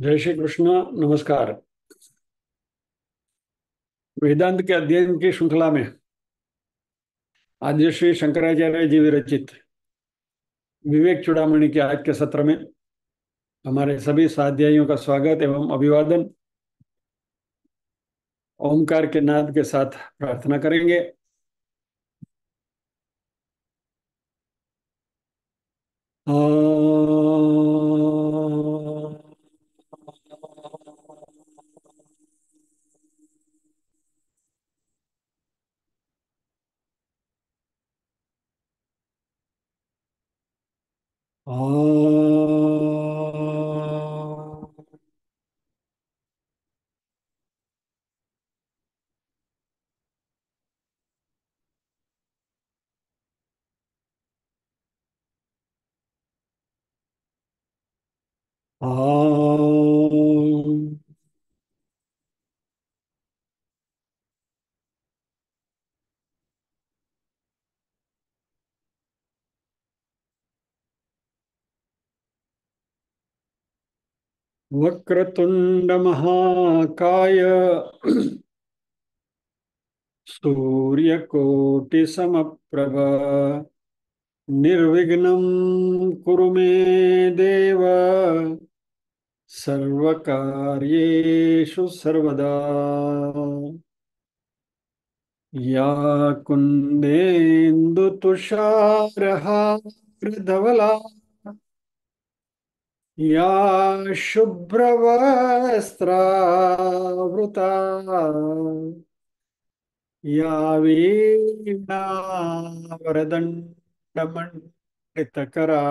जय श्री कृष्ण। नमस्कार। वेदांत के अध्ययन की श्रृंखला में आद्य श्री शंकराचार्य जी विरचित विवेक चूड़ामणि के आज के सत्र में हमारे सभी स्वाध्यायियों का स्वागत एवं अभिवादन। ओमकार के नाद के साथ प्रार्थना करेंगे। वक्रतुंड महाकाय सूर्यकोटि समप्रभ निर्विघ्नं कुरु मे देव सर्वकार्येषु सर्वदा। या कुन्देन्दु तुषारहारधवला या शुभ्रवस्त्रावृता या वीणावरदण्डमण्डितकरा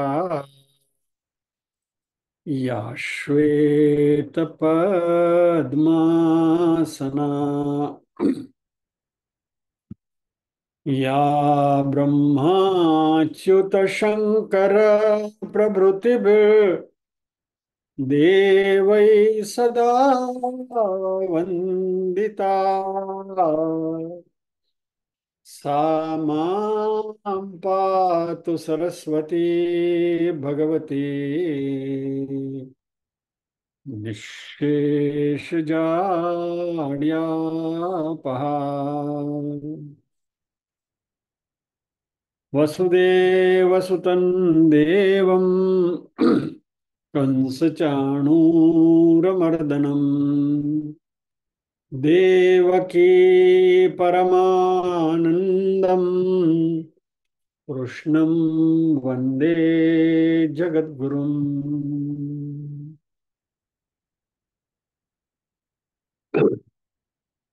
या श्वेतपद्मासना या ब्रह्माच्युतशङ्कर प्रभृतिभिर्देवैः सदा वन्दिता सा मां पातु सरस्वती भगवती निःशेषजाड्यापहा। वसुदेवसुतं देवं कंसचाणूरमर्दनम् देवकी परमानन्दम् कृष्णं वन्दे जगद्गुरुम्।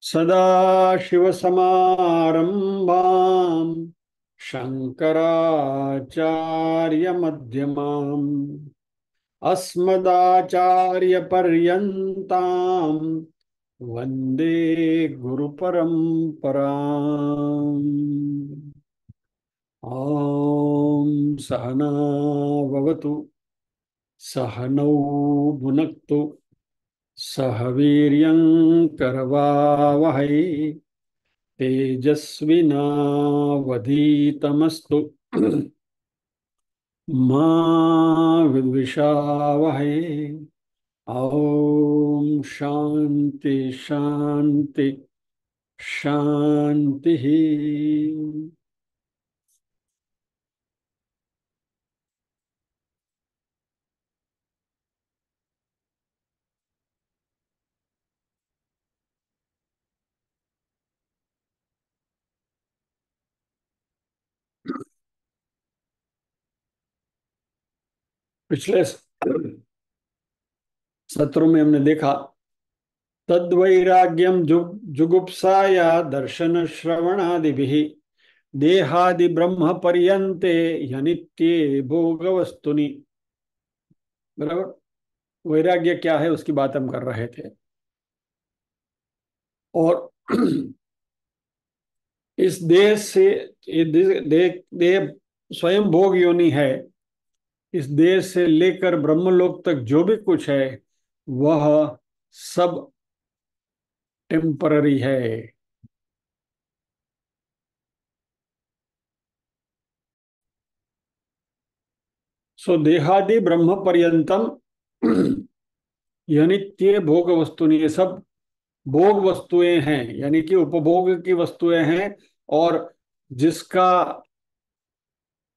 सदाशिवसमारम्भाम् शङ्कराचार्यमध्यमाम् अस्मदाचार्यपर्यन्ताम् वन्दे गुरुपरम्पराम्। ॐ सहना भवतु सहनौ भुनक्तु सह वीर्यं करवावहै तेजस्विनावधीतमस्तु मा विद्विषावहै। ओम शांति शांति शांति। पिछले सत्रों में हमने देखा तद्वैराग्यम जुगुप्साया दर्शन श्रवणादिभिः देहादि ब्रह्म पर्यन्ते यनित्ये भोग वस्तुनि। बराबर। वैराग्य क्या है उसकी बात हम कर रहे थे। और इस देश से ये देह स्वयं भोग योनि है। इस देश से लेकर ब्रह्मलोक तक जो भी कुछ है वह सब टेम्पररी है। सो देहादि ब्रह्म पर्यंतम यह नित्य भोग वस्तु, ये सब भोग वस्तुएं हैं, यानी कि उपभोग की वस्तुएं हैं। और जिसका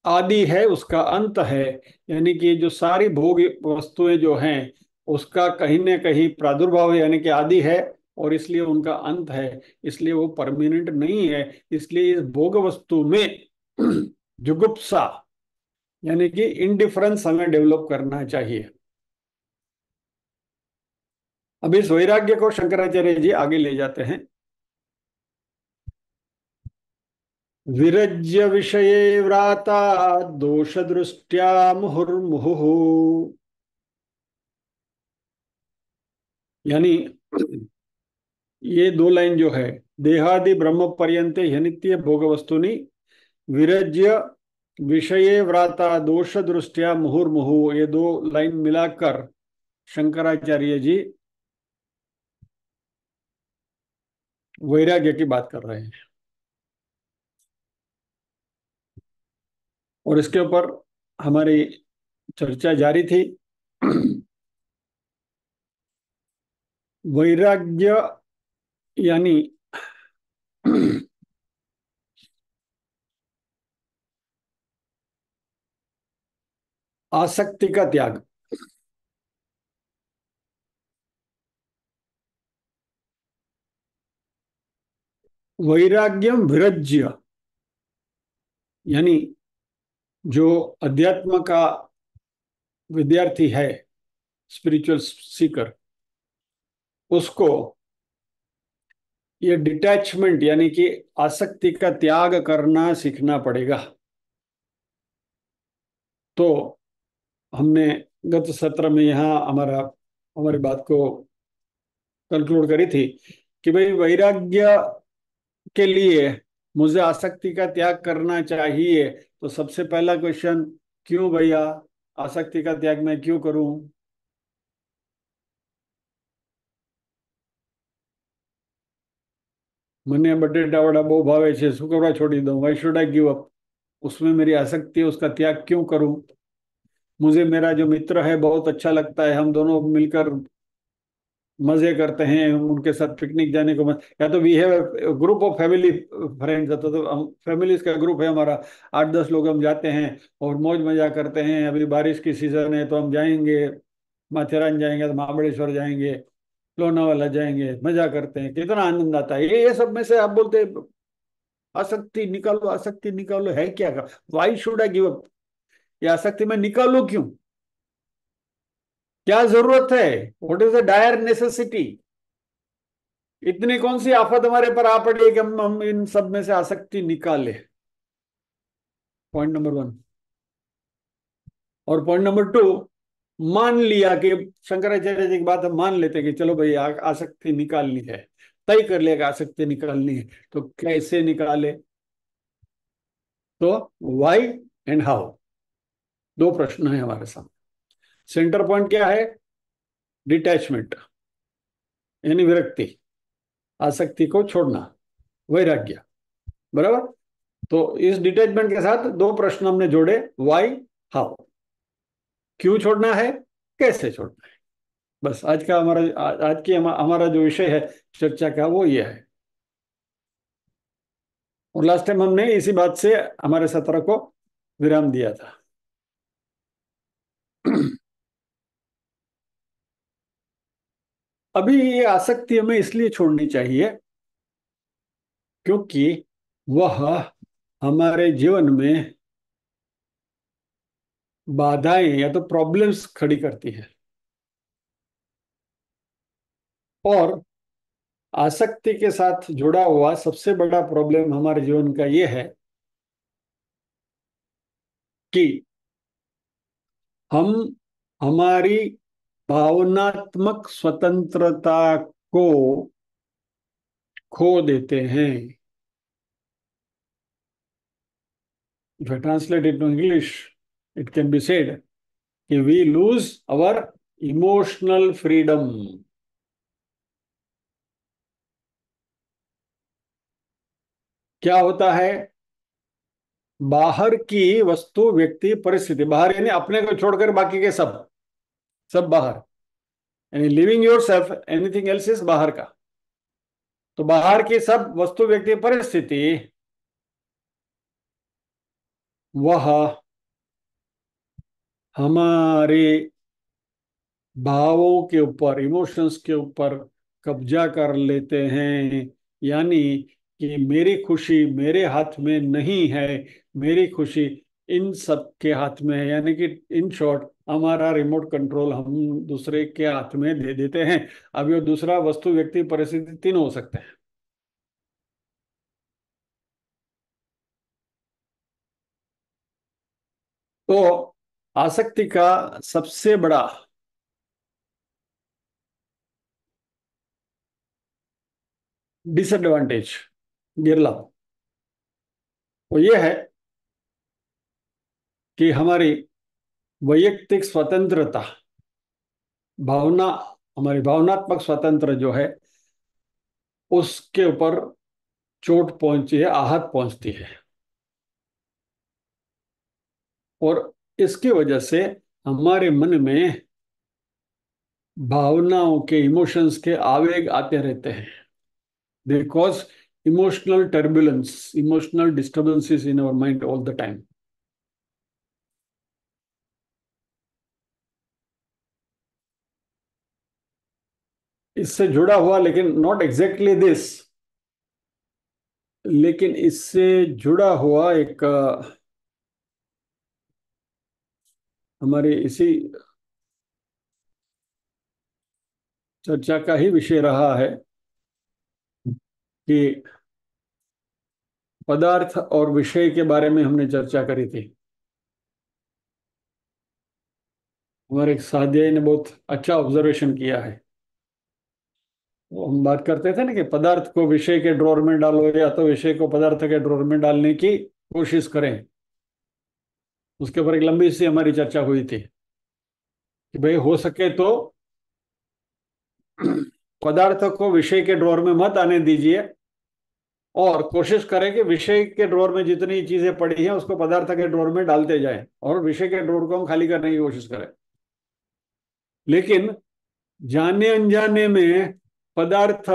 आदि है उसका अंत है, यानी कि जो सारी भोग वस्तुएं जो हैं उसका कहीं न कहीं प्रादुर्भाव है, यानी कि आदि है, और इसलिए उनका अंत है। इसलिए वो परमानेंट नहीं है। इसलिए इस भोग वस्तु में जुगुप्सा, यानी कि इनडिफरेंस हमें डेवलप करना चाहिए। अब इस वैराग्य को शंकराचार्य जी आगे ले जाते हैं। विरज्य विषये व्राता दोष दृष्टिया मुहुर्मुहुः, यानी ये दो लाइन जो है, देहादि ब्रह्म पर्यंते ह्यनित्य भोग वस्तुनि विरज्य विषये व्राता दोष दृष्टिया मुहुर्मुहुः, ये दो लाइन मिलाकर शंकराचार्य जी वैराग्य की बात कर रहे हैं। और इसके ऊपर हमारी चर्चा जारी थी। वैराग्य यानी आसक्ति का त्याग। वैराग्यम विरज्य, यानी जो अध्यात्म का विद्यार्थी है, स्पिरिचुअल सीकर, उसको ये डिटैचमेंट यानी कि आसक्ति का त्याग करना सीखना पड़ेगा। तो हमने गत सत्र में यहाँ हमारी बात को कंक्लूड करी थी कि भाई वैराग्य के लिए मुझे आसक्ति का त्याग करना चाहिए। तो सबसे पहला क्वेश्चन, क्यों भैया आसक्ति का त्याग मैं क्यों करूं? મને બટેટાવડા બહુ ભાવે છે, શું કરવા છોડી દઉં? વાई शुड आई गिव अप? उसमें मेरी आसक्ति है, उसका त्याग क्यों करूं? मुझे मेरा जो मित्र है बहुत अच्छा लगता है, हम दोनों मिलकर मजे करते हैं, हम उनके साथ पिकनिक जाने को या तो we have group of family friends, तो हम फैमिलीज का ग्रुप है हमारा, 8-10 लोग हम जाते हैं और मौज मजा करते हैं। अभी बारिश की सीजन है तो हम जाएंगे, माथेरान जाएंगे, तो महाबलेश्वर जाएंगे, लोनावाला जाएंगे, मजा करते हैं, कितना आनंद आता है। ये सब में से आप बोलते हैं, आसक्ति निकालो, आसक्ति निकालो, है क्या? Why should I give up? ये आसक्ति में निकालो क्यों? क्या जरूरत है? What is the dire necessity? इतनी कौन सी आफत हमारे पर आ पड़ी है कि हम इन सब में से आसक्ति निकाले? Point number 1। और पॉइंट नंबर 2, मान लिया कि शंकराचार्य जी की बात हम मान लेते हैं कि चलो भाई आसक्ति निकालनी है, तय कर लिया कि आसक्ति निकालनी है, तो कैसे निकाले? तो वाई एंड हाउ, दो प्रश्न है हमारे सामने। सेंटर पॉइंट क्या है? डिटैचमेंट, यानी विरक्ति, आसक्ति को छोड़ना, वैराग्य। बराबर। तो इस डिटैचमेंट के साथ दो प्रश्न हमने जोड़े, वाई, हाउ। क्यों छोड़ना है, कैसे छोड़ना है। बस आज का आज की हमारा जो विषय है चर्चा का वो ये है। और लास्ट टाइम हमने इसी बात से हमारे सत्र को विराम दिया था। अभी ये आसक्ति हमें इसलिए छोड़नी चाहिए क्योंकि वह हमारे जीवन में बाधाएं या तो प्रॉब्लम्स खड़ी करती है। और आसक्ति के साथ जुड़ा हुआ सबसे बड़ा प्रॉब्लम हमारे जीवन का ये है कि हम हमारी भावनात्मक स्वतंत्रता को खो देते हैं। If I translate it to English, it can be said कि we lose our emotional freedom। क्या होता है? बाहर की वस्तु, व्यक्ति, परिस्थिति, बाहर यानी अपने को छोड़कर बाकी के सब सब बाहर, यानी living your self, anything else is बाहर का। तो बाहर की सब वस्तु व्यक्ति परिस्थिति वह हमारे भावों के ऊपर, इमोशंस के ऊपर कब्जा कर लेते हैं। यानी कि मेरी खुशी मेरे हाथ में नहीं है, मेरी खुशी इन सब के हाथ में है। यानी कि इन शॉर्ट हमारा रिमोट कंट्रोल हम दूसरे के हाथ में दे देते हैं। अब ये दूसरा वस्तु व्यक्ति परिस्थिति तीन हो सकते हैं। तो आसक्ति का सबसे बड़ा डिसएडवांटेज, गिरलाभ, वो ये है कि हमारी वैयक्तिक स्वतंत्रता, भावना, हमारी भावनात्मक स्वतंत्र जो है उसके ऊपर चोट पहुंची है, आहत पहुंचती है। और इसकी वजह से हमारे मन में भावनाओं के, इमोशंस के आवेग आते रहते हैं। Because emotional turbulence, emotional disturbances in our mind all the time. इससे जुड़ा हुआ, लेकिन नॉट एग्जैक्टली दिस, लेकिन इससे जुड़ा हुआ एक हमारी इसी चर्चा का ही विषय रहा है कि पदार्थ और विषय के बारे में हमने चर्चा करी थी। हमारे एक साथी ने बहुत अच्छा ऑब्जर्वेशन किया है। वो हम बात करते थे ना कि पदार्थ को विषय के ड्रॉर में डालो या तो विषय को पदार्थ के ड्रॉर में डालने की कोशिश करें। उसके ऊपर एक लंबी सी हमारी चर्चा हुई थी कि भाई हो सके तो पदार्थ को विषय के ड्रॉर में मत आने दीजिए, और कोशिश करें कि विषय के ड्रॉर में जितनी चीजें पड़ी हैं उसको पदार्थ के ड्रॉर में डालते जाएं, और विषय के ड्रॉर को हम खाली करने की कोशिश करें। लेकिन जाने अनजाने में पदार्थ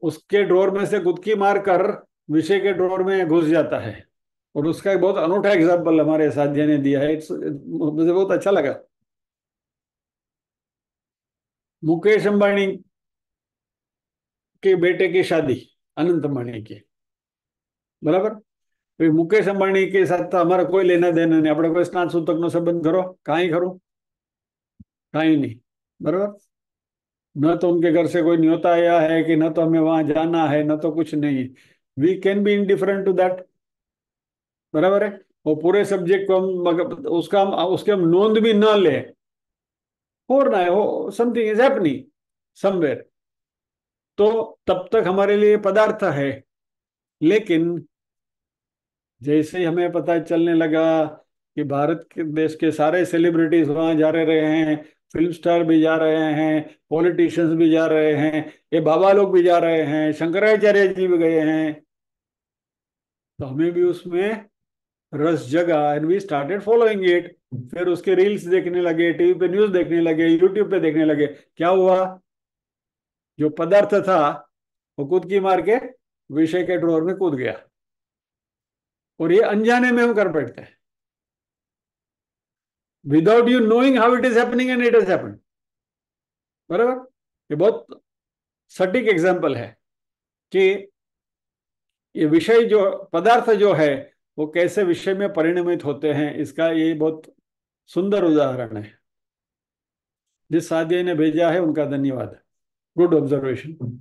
उसके ड्रॉर में से गुदकी मारकर विषय के ड्रॉर में घुस जाता है। और उसका एक बहुत अनूठा एग्जाम्पल हमारे साथी ने दिया है, मुझे बहुत अच्छा लगा। मुकेश अंबानी के बेटे की शादी, अनंत अंबानी की, बराबर। तो मुकेश अंबानी के साथ तो हमारा कोई लेना देना नहीं, આપણે કોઈ સ્નાત સૂતકનો સંબંધ કરો, કાંઈ ખરું, કાંઈ नहीं, बराबर। न तो उनके घर से कोई न्योता आया है, कि न तो हमें वहां जाना है, न तो कुछ नहीं। We can be indifferent to that, बराबर है। वो पूरे सब्जेक्ट को हम उसका हम उसके हम नोंद भी ना ले, हो रहा है, हो समथिंग इज हैपनिंग समवेयर, तो तब तक हमारे लिए पदार्थ है। लेकिन जैसे ही हमें पता चलने लगा कि भारत के देश के सारे सेलिब्रिटीज वहां जा रहे हैं, फिल्म स्टार भी जा रहे हैं, पॉलिटिशियंस भी जा रहे हैं, ये बाबा लोग भी जा रहे हैं, शंकराचार्य जी भी गए हैं, तो हमें भी उसमें रस जगा, and we started following it. फिर उसके रील्स देखने लगे, टीवी पे न्यूज देखने लगे, यूट्यूब पे देखने लगे। क्या हुआ, जो पदार्थ था वो कूद की मार के विषय के ड्रॉर में कूद गया। और ये अनजाने में हम कर बैठते हैं, without you knowing how it is happening, and it is happen, बराबर। ये बहुत सटीक एग्जाम्पल है कि ये विषय जो, पदार्थ जो है वो कैसे विषय में परिणमित होते हैं, इसका ये बहुत सुंदर उदाहरण है। जिस साथी ने भेजा है उनका धन्यवाद, गुड ऑब्जर्वेशन।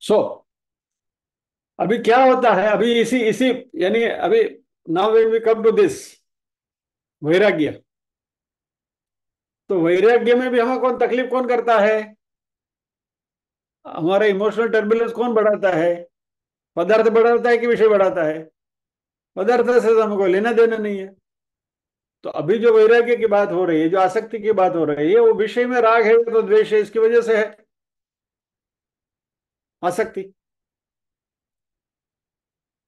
सो अभी क्या होता है, अभी इसी इसी यानी अभी now when we come to this वैराग्य, तो वैराग्य में भी हमें कौन तकलीफ कौन करता है, हमारा इमोशनल टर्बुलेंस कौन बढ़ाता है, पदार्थ बढ़ाता है कि विषय बढ़ाता है? पदार्थ से तो हमको लेना देना नहीं है। तो अभी जो वैराग्य की बात हो रही है, जो आसक्ति की बात हो रही है, वो विषय में राग है तो द्वेष है, इसकी वजह से है आसक्ति।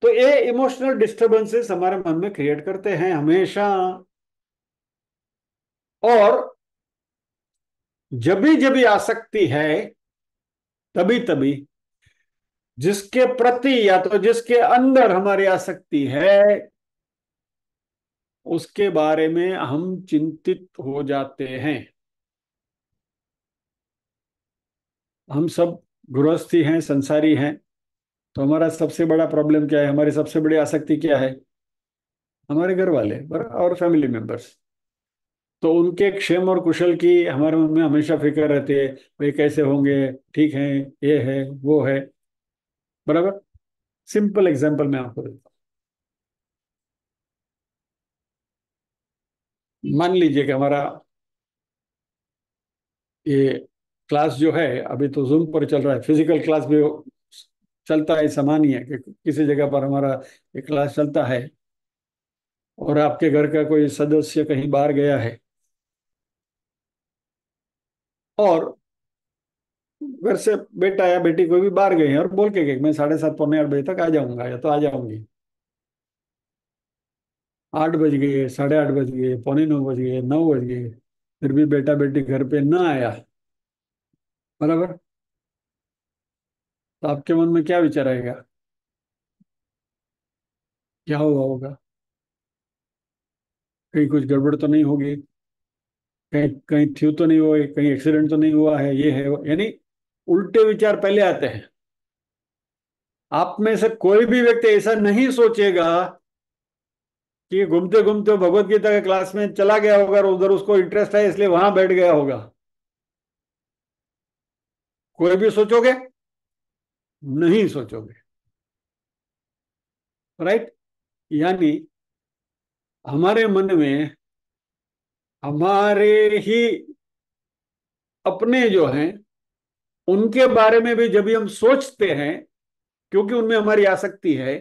तो ये इमोशनल डिस्टरबेंसेस हमारे मन में क्रिएट करते हैं हमेशा। और जब भी आसक्ति है, तभी तभी जिसके प्रति या तो जिसके अंदर हमारी आसक्ति है, उसके बारे में हम चिंतित हो जाते हैं। हम सब गृहस्थी हैं, संसारी हैं। तो हमारा सबसे बड़ा प्रॉब्लम क्या है, हमारी सबसे बड़ी आसक्ति क्या है? हमारे घर वाले और फैमिली मेंबर्स। तो उनके क्षेम और कुशल की हमारे मन में हमेशा फिक्र रहती है। वे कैसे होंगे, ठीक है, ये है, वो है। बराबर। सिंपल एग्जांपल मैं आपको देता हूँ। मान लीजिए कि हमारा ये क्लास जो है, अभी तो जूम पर चल रहा है, फिजिकल क्लास भी चलता है, समान ही है कि किसी जगह पर हमारा ये क्लास चलता है। और आपके घर का कोई सदस्य कहीं बाहर गया है, और घर से बेटा या बेटी कोई भी बाहर गए हैं और बोल के गए मैं 7:30 पौने 8 बजे तक आ जाऊंगा या तो आ जाऊंगी। 8 बज गए, 8:30 बज गए, पौने 9 बज गए, 9 बज गए, फिर भी बेटा बेटी घर पे ना आया। बराबर। तो आपके मन में क्या विचार आएगा? क्या हुआ होगा? कहीं कुछ गड़बड़ तो नहीं होगी, कहीं कहीं थ्यू तो नहीं हुआ, कहीं एक्सीडेंट तो नहीं हुआ है, ये है यानी उल्टे विचार पहले आते हैं। आप में से कोई भी व्यक्ति ऐसा नहीं सोचेगा कि घूमते घूमते भगवत गीता के क्लास में चला गया होगा और उधर उसको इंटरेस्ट है इसलिए वहां बैठ गया होगा। कोई भी सोचोगे? नहीं सोचोगे। राइट। यानी हमारे मन में हमारे ही अपने जो हैं, उनके बारे में भी जब भी हम सोचते हैं, क्योंकि उनमें हमारी आसक्ति है,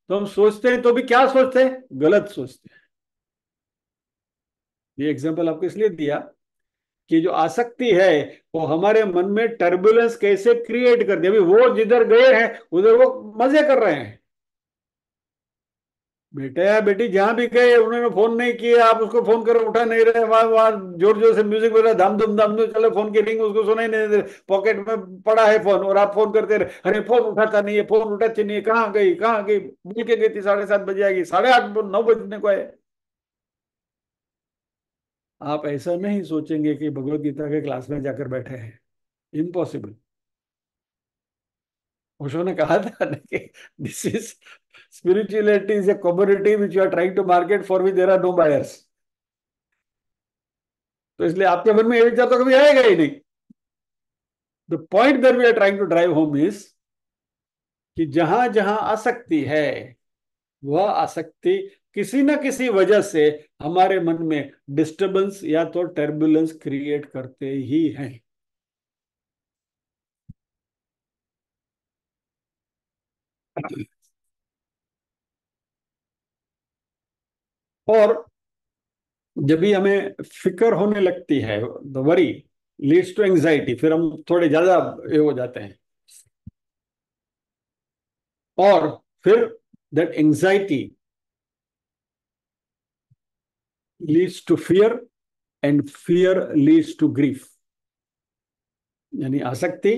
तो हम सोचते हैं तो भी क्या सोचते हैं? गलत सोचते हैं। ये एग्जांपल आपको इसलिए दिया कि जो आसक्ति है वो हमारे मन में टर्बुलेंस कैसे क्रिएट कर दी। अभी वो जिधर गए हैं उधर वो मजे कर रहे हैं। बेटा या बेटी जहां भी गए उन्होंने फोन नहीं किया, आप उसको फोन करो उठा नहीं रहे, वहां वहां जोर जोर से म्यूजिक बज रहा है, धाम धूम चलो, फोन की रिंग उसको सुनाई नहीं दे, पॉकेट में पड़ा है फोन और आप फोन करते रहे, अरे फोन उठाता नहीं है, फोन उठाती नहीं है, कहाँ गई कहाँ गई, बोल के गई थी 7:30 बजे आएगी, 8:30 9 बजने को है। आप ऐसा नहीं सोचेंगे कि भगवत गीता के क्लास में जाकर बैठे हैं। इम्पॉसिबल। ओशो ने कहा था ना कि this is spirituality is a commodity which you are trying to market for which there are no buyers. तो इसलिए आपके मन में ये विचार तो कभी आएगा ही नहीं। The point that we are trying to drive home is कि जहां जहां आसक्ति है, वह आसक्ति किसी ना किसी वजह से हमारे मन में डिस्टरबेंस या तो टर्बुलेंस क्रिएट करते ही हैं। और जब भी हमें फिक्र होने लगती है, the worry leads to anxiety, फिर हम थोड़े ज्यादा ये हो जाते हैं। और फिर that anxiety leads to fear, and fear leads to grief. यानी आसक्ति,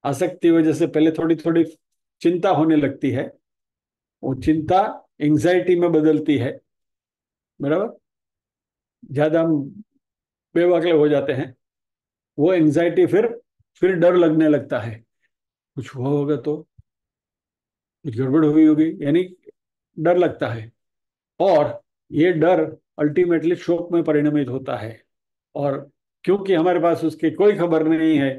आसक्ति वजह से पहले थोड़ी थोड़ी चिंता होने लगती है, वो चिंता एंजाइटी में बदलती है। बराबर। ज्यादा हम बेवकले हो जाते हैं। वो एंजाइटी फिर डर लगने लगता है, कुछ हुआ होगा तो, कुछ गड़बड़ हुई होगी, यानी डर लगता है। और ये डर अल्टीमेटली शोक में परिणमित होता है। और क्योंकि हमारे पास उसकी कोई खबर नहीं है,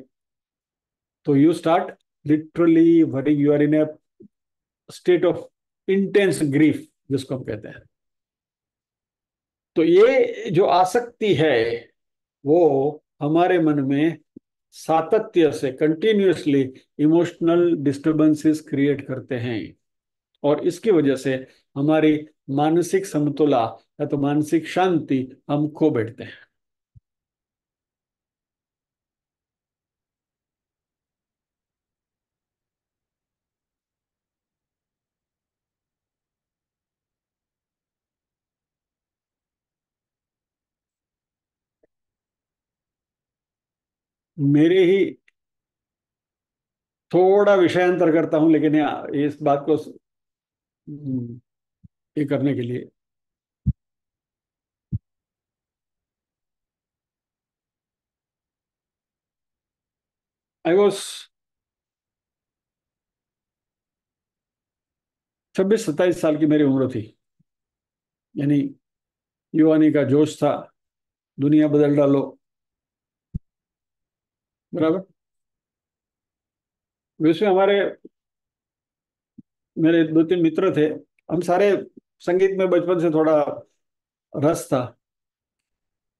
तो you start literally worrying, you are in a state of intense grief, जिसको हम कहते हैं। तो ये जो आसक्ति है वो हमारे मन में सातत्य से कंटिन्यूअसली इमोशनल डिस्टरबेंसेस क्रिएट करते हैं। और इसकी वजह से हमारी मानसिक समतुला या तो मानसिक शांति हम खो बैठते हैं। मेरे ही थोड़ा विषयांतर करता हूँ, लेकिन इस बात को ये करने के लिए। आई वॉज 26-27 साल की मेरी उम्र थी। यानी युवानी का जोश था, दुनिया बदल डालो। बराबर। वैसे हमारे मेरे 2-3 मित्र थे। हम सारे संगीत में बचपन से थोड़ा रस था।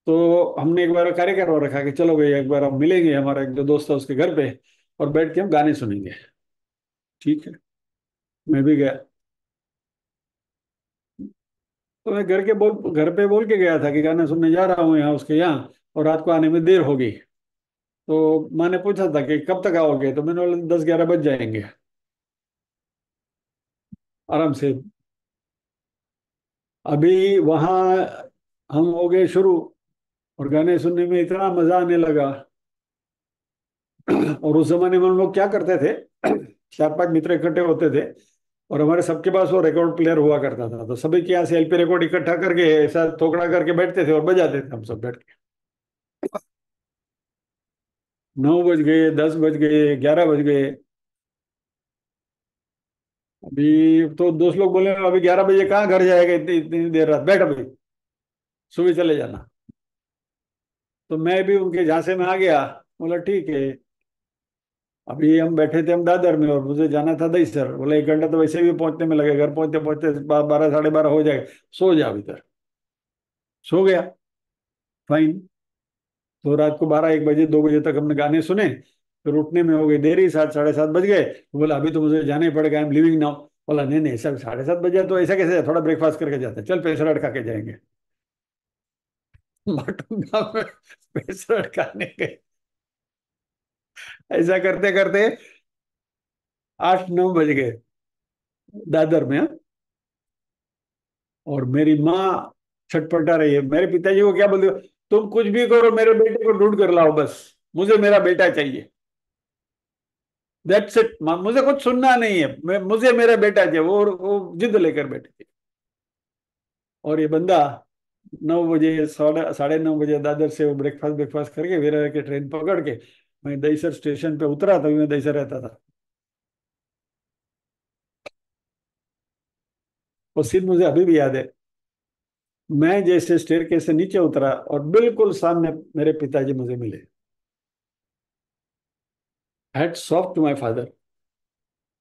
तो हमने एक बार कार्य करवा रखा कि चलो भाई एक बार हम मिलेंगे, हमारा एक जो दोस्त है उसके घर पे, और बैठ के हम गाने सुनेंगे। ठीक है। मैं भी गया। तो मैं घर पे बोल के गया था कि गाना सुनने जा रहा हूँ यहाँ उसके यहाँ, और रात को आने में देर होगी। तो माँ ने पूछा था कि कब तक आओगे, तो मैंने बोला 10-11 बज जाएंगे आराम से। अभी वहाँ हम हो गए शुरू, और गाने सुनने में इतना मजा आने लगा। और उस जमाने में हम लोग क्या करते थे, 4-5 मित्र इकट्ठे होते थे, और हमारे सबके पास वो रिकॉर्ड प्लेयर हुआ करता था। तो सभी के यहाँ से एलपी रिकॉर्ड इकट्ठा करके ऐसा थोकड़ा करके बैठते थे और बजाते थे हम सब बैठ के। 9 बज गए, 10 बज गए, 11 बज गए। अभी तो दोस्त लोग बोले अभी 11 बजे कहाँ घर जाएगा, इतनी इतनी देर रात, बैठ अभी, सुबह चले जाना। तो मैं भी उनके झांसे में आ गया। बोला ठीक है। अभी हम बैठे थे हम दादर में, और मुझे जाना था दहीसर। बोला 1 घंटा तो वैसे भी पहुंचने में लगेगा, घर पहुंचते पहुंचते 12, 12:30 हो जाएगा। सो जा भीतर। सो गया। फाइन। तो रात को 12-1 बजे 2 बजे तक हमने गाने सुने। फिर उठने में हो गई देरी, 7, 7:30 बज गए। तो बोला अभी तो मुझे जाना ही पड़ेगा, आई एम लिविंग नाउ। बोला नहीं नहीं सर, 7:30 बजे तो ऐसा कैसे, थोड़ा ब्रेकफास्ट करके जाते हैं, चल पेशरट खा के जाएंगे। भटूरा में पेशरट खाने के। ऐसा करते करते 8-9 बज गए दादर में, हाँ? और मेरी माँ छटपटा रही है। मेरे पिताजी को क्या बोलते हो, तुम कुछ भी करो मेरे बेटे को ढूंढ कर लाओ, बस मुझे मेरा बेटा चाहिए। दैट्स इट, मुझे कुछ सुनना नहीं है, मुझे मेरा बेटा चाहिए। वो जिद लेकर बैठे थे। और ये बंदा 9 बजे, 9:30 बजे दादर से वो ब्रेकफास्ट ब्रेकफास्ट करके वेरा के ट्रेन पकड़ के मैं दहीसर स्टेशन पे उतरा। तभी मैं दहीसर रहता था। वो सीन मुझे अभी भी याद है। मैं जैसे स्टेयरकेस से नीचे उतरा और बिल्कुल सामने मेरे पिताजी मुझे मिले। Hats off to my father,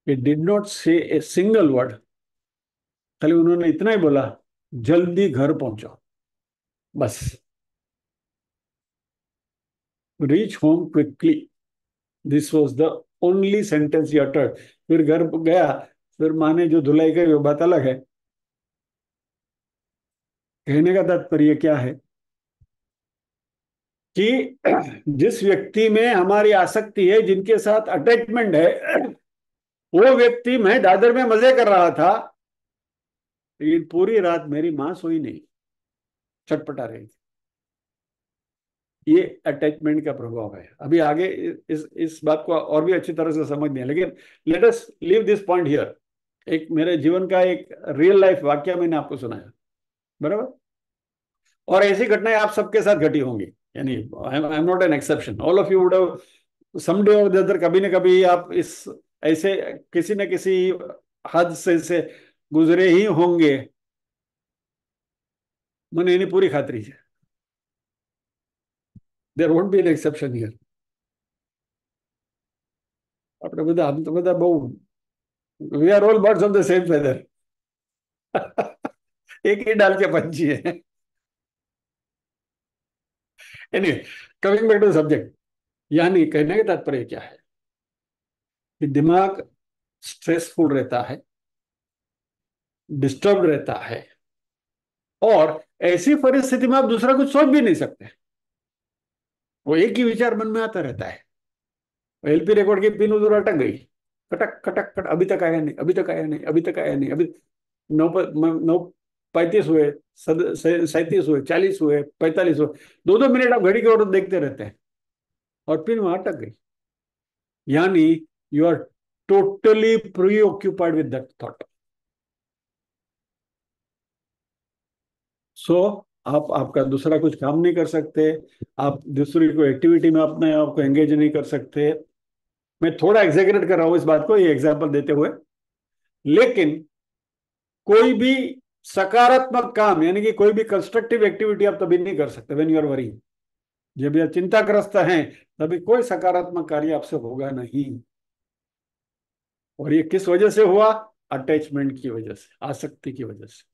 he did not say a single word. खाली उन्होंने इतना ही बोला, जल्दी घर पहुंचो, बस। Reach home quickly, this was the only sentence he uttered. फिर घर गया। फिर माँ ने जो धुलाई करी वो बात अलग है। कहने का तात्पर्य क्या है कि जिस व्यक्ति में हमारी आसक्ति है, जिनके साथ अटैचमेंट है, वो व्यक्ति, मैं दादर में मजे कर रहा था, लेकिन पूरी रात मेरी माँ सोई नहीं, छटपटा रही थी। ये अटैचमेंट का प्रभाव है। अभी आगे इस बात को और भी अच्छी तरह से समझनी है, लेकिन let us leave this point here. एक मेरे जीवन का एक रियल लाइफ वाक्य मैंने आपको सुनाया। बराबर। और ऐसी घटनाएं आप सबके साथ घटी होंगी। यानी I am not an exception, all of you would have someday और द अदर, कभी न कभी आप इस ऐसे किसी न किसी हादसे से गुजरे ही होंगे। मैंने इन्हें पूरी खातरी है, there won't be an exception here. આપણે બધા આમ તો બધા બહુ, we are all birds of the same feather. एक ही डाल के पंछी है। Anyway, coming back to subject. यानी कहने का तात्पर्य क्या है कि दिमाग स्ट्रेसफुल रहता है, डिस्टर्ब रहता है, और ऐसी परिस्थिति में आप दूसरा कुछ सोच भी नहीं सकते। वो एक ही विचार मन में आता रहता है। एलपी रिकॉर्ड की पिन उधर अटक गई, कटक कटक कट, अभी तक आया नहीं, अभी तक आया नहीं, अभी तक आया नहीं, अभी 9:35 हुए, 37 हुए, 40 हुए, 45 हुए। 2-2 मिनट आप घड़ी की ओर देखते रहते हैं। और फिर वहां अटक गई। यानी you are totally preoccupied with that thought. So आप आपका दूसरा कुछ काम नहीं कर सकते, आप दूसरी कोई एक्टिविटी में अपने आप को एंगेज नहीं कर सकते। मैं थोड़ा एग्जेगरेट कर रहा हूं इस बात को, ये एग्जांपल देते हुए। लेकिन कोई भी सकारात्मक काम, यानी कि कोई भी कंस्ट्रक्टिव एक्टिविटी आप तभी नहीं कर सकते व्हेन यू आर वरी। जब आप चिंताग्रस्त हैं तभी कोई सकारात्मक कार्य आपसे होगा नहीं। और ये किस वजह से हुआ? अटैचमेंट की वजह से, आसक्ति की वजह से।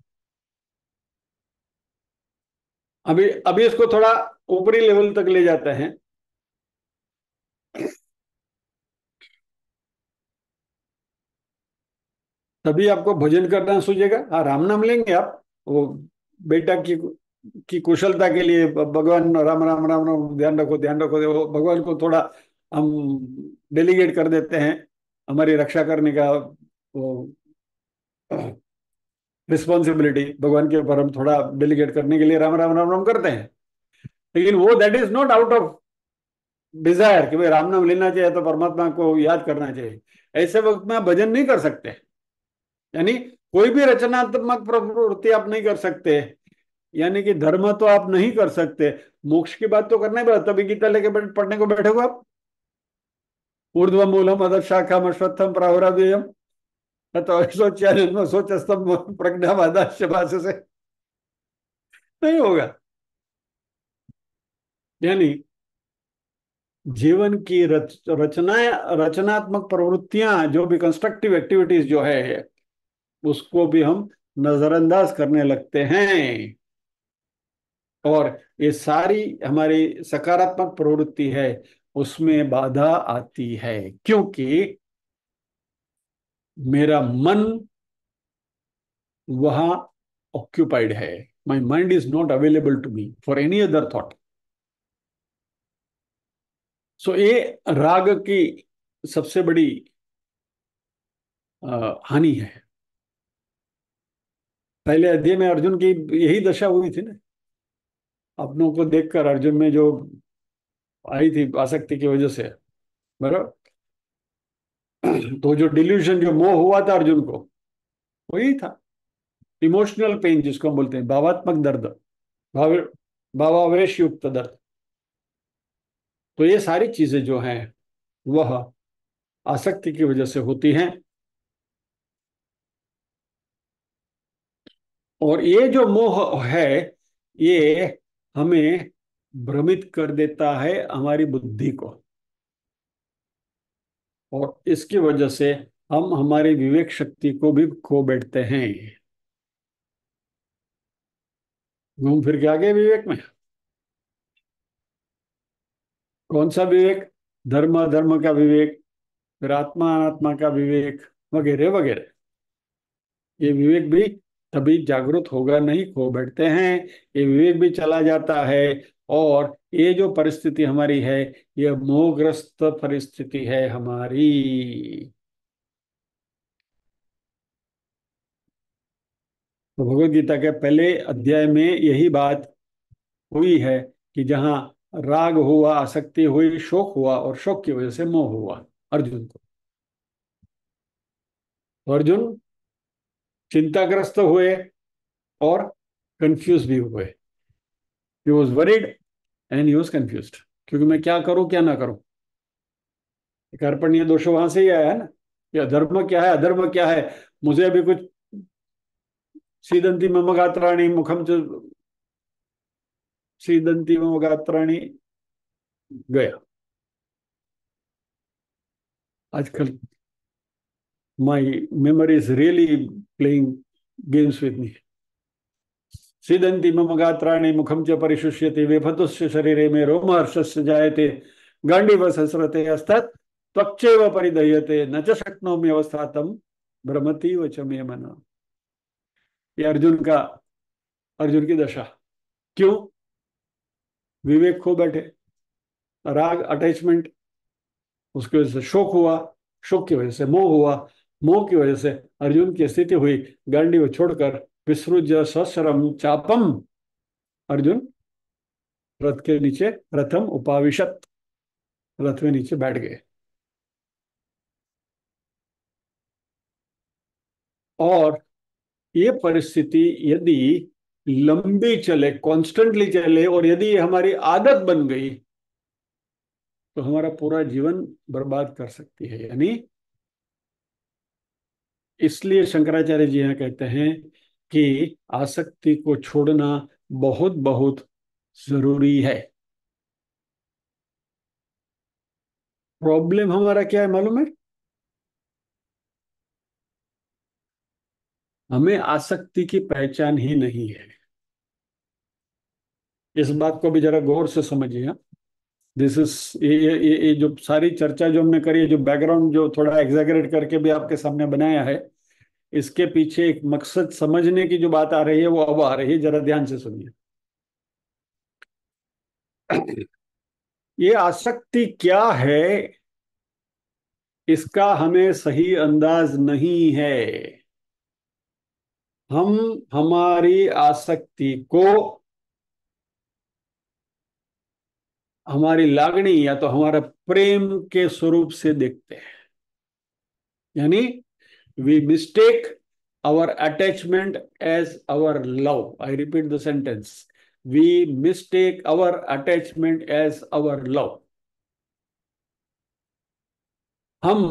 अभी अभी इसको थोड़ा ऊपरी लेवल तक ले जाते हैं। तभी आपको भजन करना सूझेगा। हाँ, राम नाम लेंगे आप, वो बेटा की कुशलता के लिए भगवान राम राम राम राम ध्यान रखो ध्यान रखो, वो भगवान को थोड़ा हम डेलीगेट कर देते हैं हमारी रक्षा करने का, वो रिस्पॉन्सिबिलिटी भगवान के ऊपर हम थोड़ा डेलीगेट करने के लिए राम राम राम राम करते हैं। लेकिन वो that is not out of desire कि भाई राम नाम लेना चाहिए तो परमात्मा को याद करना चाहिए। ऐसे वक्त में आप भजन नहीं कर सकते। यानी कोई भी रचनात्मक प्रवृत्ति आप नहीं कर सकते, यानी कि धर्म तो आप नहीं कर सकते। मोक्ष की बात तो करना ही पड़ता, तभी गीता लेके पढ़ने को बैठे हो आप। ऊर्ध्व मूलम अधः शाखम अश्वत्थम प्राहुराव्ययम तो सोच सोचस्तम प्रज्ञावादाश्य भाष्य से नहीं होगा। यानी जीवन की रचना, रचनात्मक प्रवृत्तियां, जो भी कंस्ट्रक्टिव एक्टिविटीज जो है, उसको भी हम नजरअंदाज करने लगते हैं। और ये सारी हमारी सकारात्मक प्रवृत्ति है, उसमें बाधा आती है, क्योंकि मेरा मन वहां ऑक्यूपाइड है। My mind is not available to me for any other thought. So ये राग की सबसे बड़ी हानि है। पहले अध्याय में अर्जुन की यही दशा हुई थी ना, अपनों को देखकर अर्जुन में जो आई थी आसक्ति की वजह से, बराबर। तो जो डिल्यूजन, जो मोह हुआ था अर्जुन को, वही था इमोशनल पेन, जिसको हम बोलते हैं भावात्मक दर्द, भाव भावावेश युक्त दर्द। तो ये सारी चीजें जो हैं वह आसक्ति की वजह से होती हैं। और ये जो मोह है, ये हमें भ्रमित कर देता है हमारी बुद्धि को, और इसकी वजह से हम हमारी विवेक शक्ति को भी खो बैठते हैं। घूम फिर के आ गए विवेक में। कौन सा विवेक? धर्म अधर्म का विवेक, फिर आत्मा अनात्मा का विवेक, वगैरह वगैरह। ये विवेक भी तभी जागृत होगा नहीं, खो बैठते हैं, ये विवेक भी चला जाता है। और ये जो परिस्थिति हमारी है, ये मोहग्रस्त परिस्थिति है हमारी। तो भगवत गीता के पहले अध्याय में यही बात हुई है कि जहां राग हुआ, आसक्ति हुई, शोक हुआ, और शोक की वजह से मोह हुआ अर्जुन को। तो अर्जुन चिंताग्रस्त हुए और कंफ्यूज भी हुए। He was worried and he was confused, क्योंकि मैं क्या करूं क्या ना करूं। कार्पण्य दोष वहां से ही आया है ना, या धर्म क्या है अधर्म क्या है। मुझे अभी कुछ सीदंती मम गात्राणि मुखम च सीदंती मम गात्राणि गया। आजकल my memory is really playing games with me. सीदंती मम गात्राणि मुखम च परिशुष्यते वेफतुस्य शरीरे में रोमहर्षस्य जायते गांडीव सहस्रते हस्तात् त्वक्चैव परिदह्यते न च शक्नोमि अवस्थातम भ्रमति च मे मन। ये अर्जुन की दशा। क्यों? विवेक खो बैठे, राग अटैचमेंट, उसकी वजह से शोक हुआ, शोक की वजह से मोह हुआ, मोह की वजह से अर्जुन की स्थिति हुई गांडीव छोड़कर विसृज सशरम चापम। अर्जुन रथ के नीचे रथम उपाविशत, रथ में नीचे बैठ गए। और ये परिस्थिति यदि लंबी चले, कॉन्स्टेंटली चले, और यदि ये हमारी आदत बन गई, तो हमारा पूरा जीवन बर्बाद कर सकती है। यानी इसलिए शंकराचार्य जी यहाँ कहते हैं कि आसक्ति को छोड़ना बहुत बहुत जरूरी है। प्रॉब्लम हमारा क्या है मालूम है? हमें आसक्ति की पहचान ही नहीं है। इस बात को भी जरा गौर से समझिए। दिस इज ये जो सारी चर्चा जो हमने करी है, जो बैकग्राउंड जो थोड़ा एग्जैगरेट करके भी आपके सामने बनाया है, इसके पीछे एक मकसद समझने की जो बात आ रही है वो अब आ रही है, जरा ध्यान से सुनिए। ये आसक्ति क्या है, इसका हमें सही अंदाज नहीं है। हम हमारी आसक्ति को हमारी लागणी या तो हमारा प्रेम के स्वरूप से देखते हैं। यानी we mistake our attachment as our love. I repeat the sentence. We mistake our attachment as our love. हम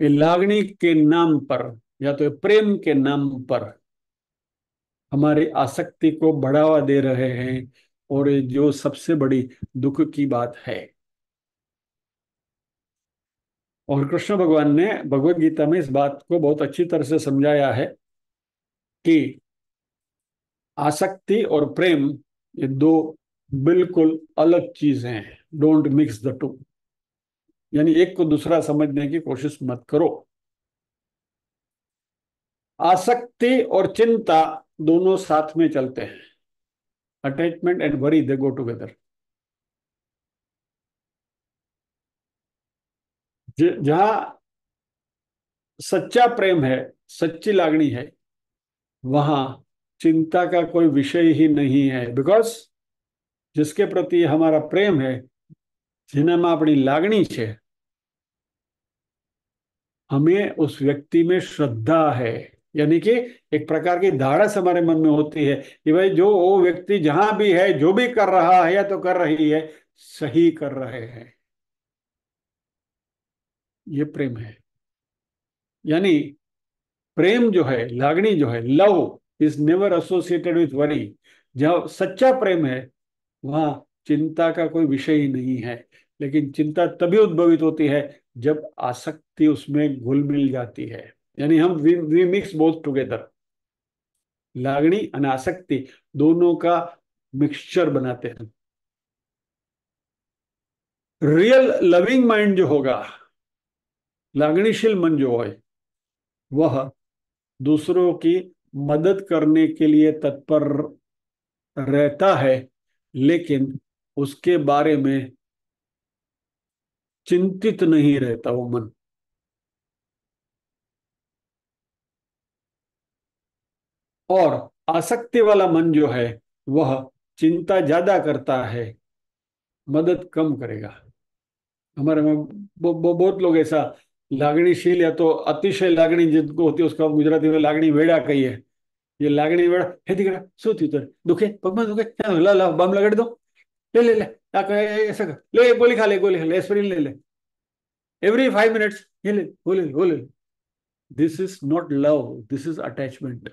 ये लागणी के नाम पर या तो प्रेम के नाम पर हमारी आसक्ति को बढ़ावा दे रहे हैं, और ये जो सबसे बड़ी दुख की बात है। और कृष्ण भगवान ने भगवत गीता में इस बात को बहुत अच्छी तरह से समझाया है कि आसक्ति और प्रेम ये दो बिल्कुल अलग चीजें हैं। Don't mix the two. यानी एक को दूसरा समझने की कोशिश मत करो। आसक्ति और चिंता दोनों साथ में चलते हैं। Attachment and worry they go together. जहां सच्चा प्रेम है, सच्ची लागणी है, वहां चिंता का कोई विषय ही नहीं है। बिकॉज जिसके प्रति हमारा प्रेम है, जिन्हें अपनी लागणी છે, हमें उस व्यक्ति में श्रद्धा है। यानी कि एक प्रकार की धाड़स हमारे मन में होती है कि भाई जो वो व्यक्ति जहां भी है, जो भी कर रहा है या तो कर रही है, सही कर रहे हैं। ये प्रेम है। यानी प्रेम जो है, लागणी जो है, love is never associated with worry. जहां सच्चा प्रेम है, वहां चिंता का कोई विषय ही नहीं है। लेकिन चिंता तभी उद्भवित होती है जब आसक्ति उसमें घुल मिल जाती है। यानी हम वी मिक्स बोथ टुगेदर। लागणी और आसक्ति दोनों का मिक्सचर बनाते हैं। रियल लविंग माइंड जो होगा, लागणीशील मन जो है, वह दूसरों की मदद करने के लिए तत्पर रहता है, लेकिन उसके बारे में चिंतित नहीं रहता वो मन। और आसक्ति वाला मन जो है, वह चिंता ज्यादा करता है, मदद कम करेगा। हमारे में बहुत लोग ऐसा लागणीशील या तो अतिशय लागणी जिनको होती है, उसका गुजराती में लागणी वेड़ा कही है। ये लागणी वेड़ा हे દીકરા શું થયું તને? दुखे પગમાં दुखे? ला ला बम लगाड़ी दो। ले ले ले ऐसा कर ले, गोली खा ले, गोली खा ले, एस्पिरिन ले ले, एवरी 5 मिनट्स ये ले, वो ले। This is not love, this is attachment.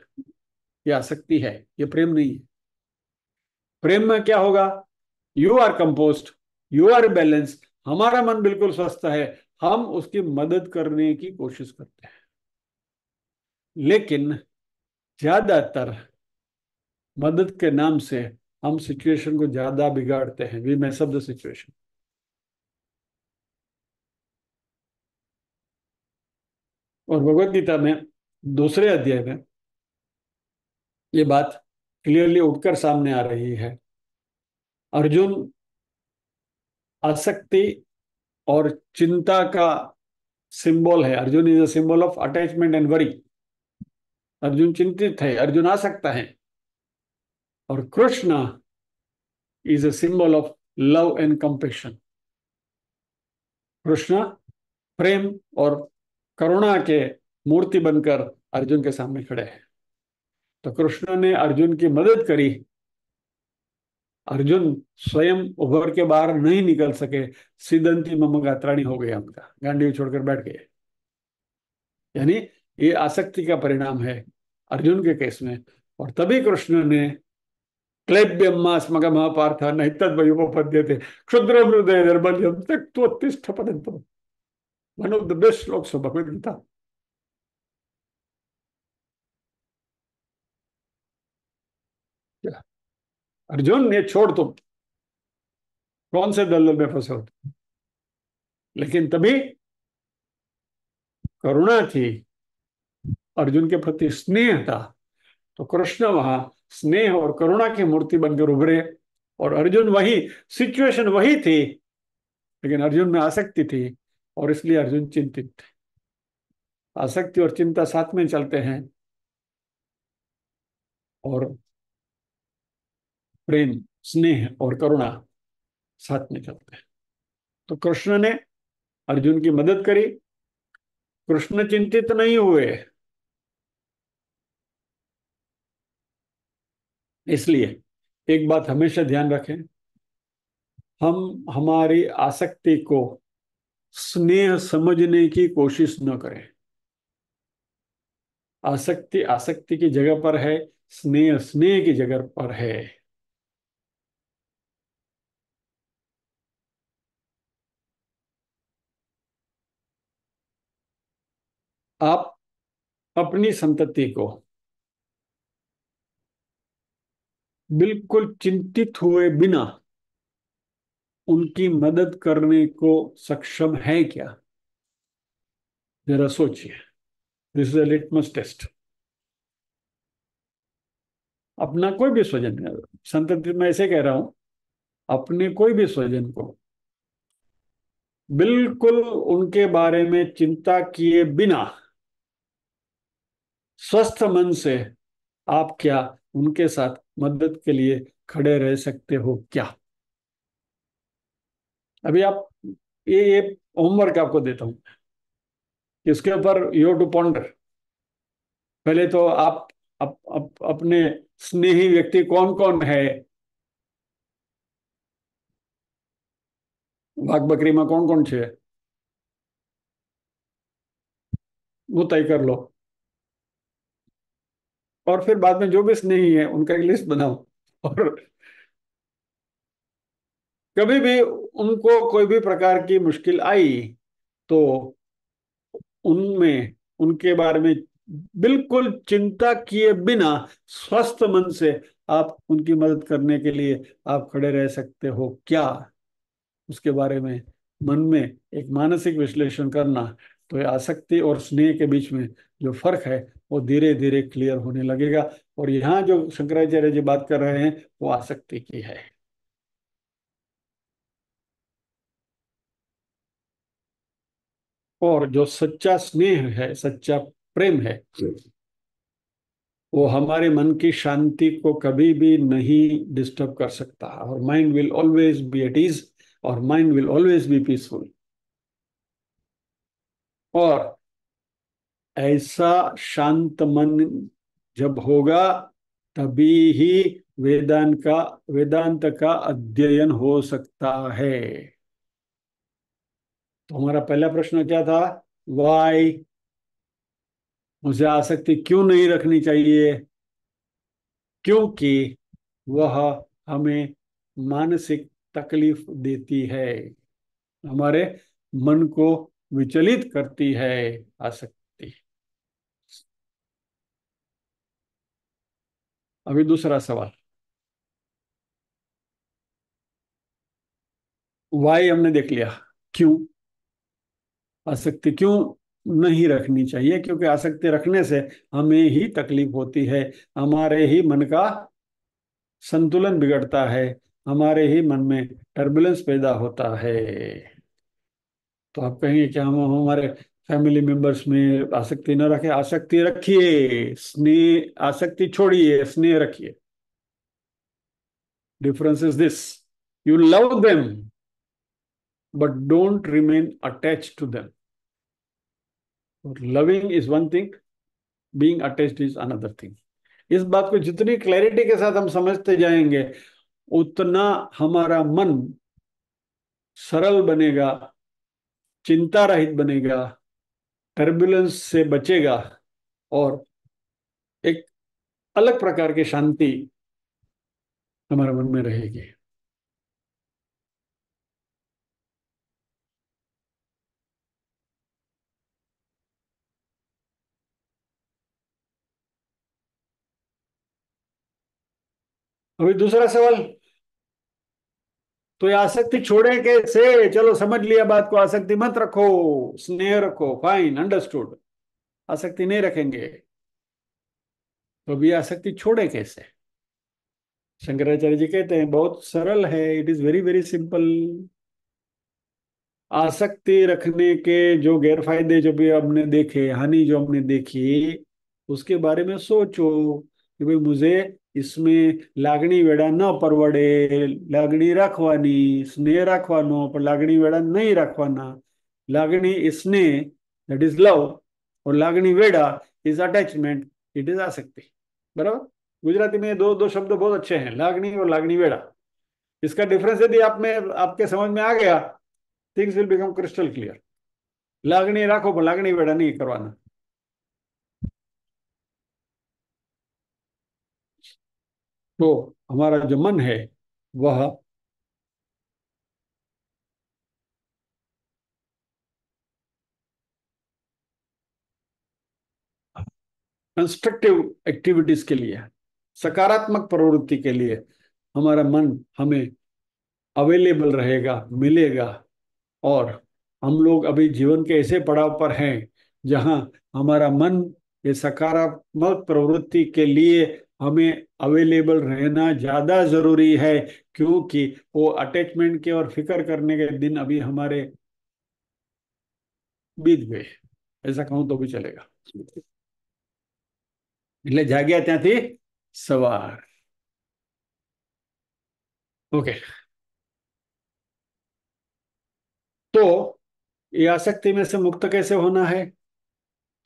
ये आसक्ति है, ये प्रेम नहीं है। प्रेम में क्या होगा? You are composed, you are balanced, हमारा मन बिल्कुल स्वस्थ है, हम उसकी मदद करने की कोशिश करते हैं। लेकिन ज्यादातर मदद के नाम से हम सिचुएशन को ज्यादा बिगाड़ते हैं। We mess up the situation. और भगवत गीता में दूसरे अध्याय में ये बात क्लियरली उठकर सामने आ रही है। अर्जुन आसक्ति और चिंता का सिंबल है। Arjun is a symbol of attachment and worry. Arjun चिंतित है, अर्जुन आ सकता है। और Krishna is a symbol of love and compassion. Krishna प्रेम और करुणा के मूर्ति बनकर अर्जुन के सामने खड़े हैं। तो कृष्ण ने अर्जुन की मदद करी। अर्जुन स्वयं उभर के बाहर नहीं निकल सके। सिदंती मम गात्राणी हो गया, उनका गांडीव छोड़कर बैठ गए। यानी ये आसक्ति का परिणाम है अर्जुन के केस में। और तभी कृष्ण ने क्लैब्यमास्मग महापार्थ नहीं तद्वयुपपद्यते क्षुद्र हृदय निर्बल्यम त्यक्त्वोत्तिष्ठ पदम, one of the best shlokas of Bhagavad Gita. Arjun ये छोड़, तुम कौन से दलदल में फंसे हो। लेकिन तभी करुणा थी, अर्जुन के प्रति स्नेह था। तो कृष्ण वहां स्नेह और करुणा की मूर्ति बनकर उभरे। और अर्जुन वही, सिचुएशन वही थी, लेकिन अर्जुन में आसक्ति थी और इसलिए अर्जुन चिंतित थे। आसक्ति और चिंता साथ में चलते हैं, और प्रेम स्नेह और करुणा साथ में चलते हैं। तो कृष्ण ने अर्जुन की मदद करी। कृष्ण चिंतित नहीं हुए। इसलिए एक बात हमेशा ध्यान रखें, हम हमारी आसक्ति को स्नेह समझने की कोशिश न करें। आसक्ति आसक्ति की जगह पर है, स्नेह स्नेह की जगह पर है। आप अपनी संतति को बिल्कुल चिंतित हुए बिना उनकी मदद करने को सक्षम है क्या? जरा सोचिए। This is a litmus test. अपना कोई भी स्वजन, संतति में ऐसे कह रहा हूं, अपने कोई भी स्वजन को बिल्कुल उनके बारे में चिंता किए बिना स्वस्थ मन से आप क्या उनके साथ मदद के लिए खड़े रह सकते हो क्या? अभी आप ये होमवर्क आपको देता हूं, इसके ऊपर यू टू पॉन्डर। पहले तो आप अपने स्नेही व्यक्ति कौन कौन है, भाग बकरी में कौन कौन छे, वो तय कर लो। और फिर बाद में जो भी स्नेही है उनका एक लिस्ट बनाओ। और कभी भी उनको कोई भी प्रकार की मुश्किल आई तो उनमें उनके बारे में बिल्कुल चिंता किए बिना स्वस्थ मन से आप उनकी मदद करने के लिए आप खड़े रह सकते हो क्या? उसके बारे में मन में एक मानसिक विश्लेषण करना, तो ये आसक्ति और स्नेह के बीच में जो फर्क है वो धीरे धीरे क्लियर होने लगेगा। और यहाँ जो शंकराचार्य जी बात कर रहे हैं वो आसक्ति की है। और जो सच्चा स्नेह है, सच्चा प्रेम है, वो हमारे मन की शांति को कभी भी नहीं डिस्टर्ब कर सकता। और mind will always be at ease, और mind will always be peaceful. और ऐसा शांत मन जब होगा तभी ही वेदांत का अध्ययन हो सकता है। तो हमारा पहला प्रश्न क्या था? वाई, मुझे आसक्ति क्यों नहीं रखनी चाहिए? क्योंकि वह हमें मानसिक तकलीफ देती है, हमारे मन को विचलित करती है आसक्ति। अभी दूसरा सवाल, वाई हमने देख लिया, क्यों आसक्ति क्यों नहीं रखनी चाहिए? क्योंकि आसक्ति रखने से हमें ही तकलीफ होती है, हमारे ही मन का संतुलन बिगड़ता है, हमारे ही मन में टर्बुलेंस पैदा होता है। तो आप कहेंगे कि हम हमारे फैमिली मेंबर्स में आसक्ति न रखें? आसक्ति रखिए, स्नेह आसक्ति छोड़िए, स्नेह रखिए। Difference is this, you love them, but don't remain attached to them. Loving is one thing, being attached is another thing. इस बात को जितनी क्लैरिटी के साथ हम समझते जाएंगे, उतना हमारा मन सरल बनेगा, चिंता रहित बनेगा, टर्बुलेंस से बचेगा और एक अलग प्रकार की शांति हमारे मन में रहेगी। अभी दूसरा सवाल, तो ये आसक्ति छोड़े कैसे? चलो समझ लिया बात को, आसक्ति मत रखो, स्नेह रखो, फाइन, अंडरस्टूड। आसक्ति नहीं रखेंगे तो भी आसक्ति छोड़े कैसे? शंकराचार्य जी कहते हैं बहुत सरल है, it is very very simple. आसक्ति रखने के जो गैरफायदे जो भी हमने देखे, हानि जो हमने देखी, उसके बारे में सोचो कि भाई मुझे इसमें લાગણી વેડા ન પરવડે, લાગણી રાખવાની, સ્નેહ રાખવાનો, પણ લાગણી વેડા નહીં રાખવાના। લાગણી સ્નેહ, that is love, और લાગણી વેડા is attachment, it is आसक्ति। बराबर? गुजराती में दो दो शब्द बहुत अच्छे हैं, लागणी और लागणी वेड़ा। इसका डिफरेंस यदि आप में आपके समझ में आ गया, things will become crystal clear. લાગણી રાખો પણ લાગણી વેડા નહીં કરવાના। तो हमारा जो मन है वह कंस्ट्रक्टिव एक्टिविटीज के लिए, सकारात्मक प्रवृत्ति के लिए हमारा मन हमें अवेलेबल रहेगा, मिलेगा। और हम लोग अभी जीवन के ऐसे पड़ाव पर हैं जहां हमारा मन ये सकारात्मक प्रवृत्ति के लिए हमें अवेलेबल रहना ज्यादा जरूरी है, क्योंकि वो अटैचमेंट के और फिक्र करने के दिन अभी हमारे बीत गए, ऐसा कहूं तो भी चलेगा। એટલે જાગ્યા ત્યાંથી સવાર। ओके, तो ये आसक्ति में से मुक्त कैसे होना है?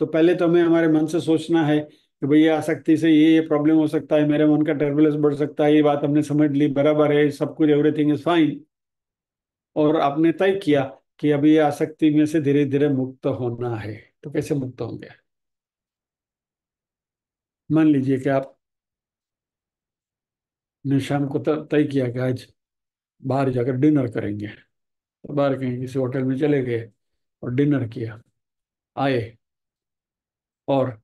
तो पहले तो हमें हमारे मन से सोचना है कि भाई ये आसक्ति से ये प्रॉब्लम हो सकता है, मेरे मन का टर्बुलेंस बढ़ सकता है, ये बात हमने समझ ली, बराबर है, सब कुछ एवरीथिंग इज फाइन। और आपने तय किया कि अभी ये आसक्ति में से धीरे धीरे मुक्त होना है। तो कैसे मुक्त होंगे? मान लीजिए कि आपने शाम को तय किया कि आज बाहर जाकर डिनर करेंगे, तो बाहर कहीं किसी होटल में चले गए और डिनर किया, आए और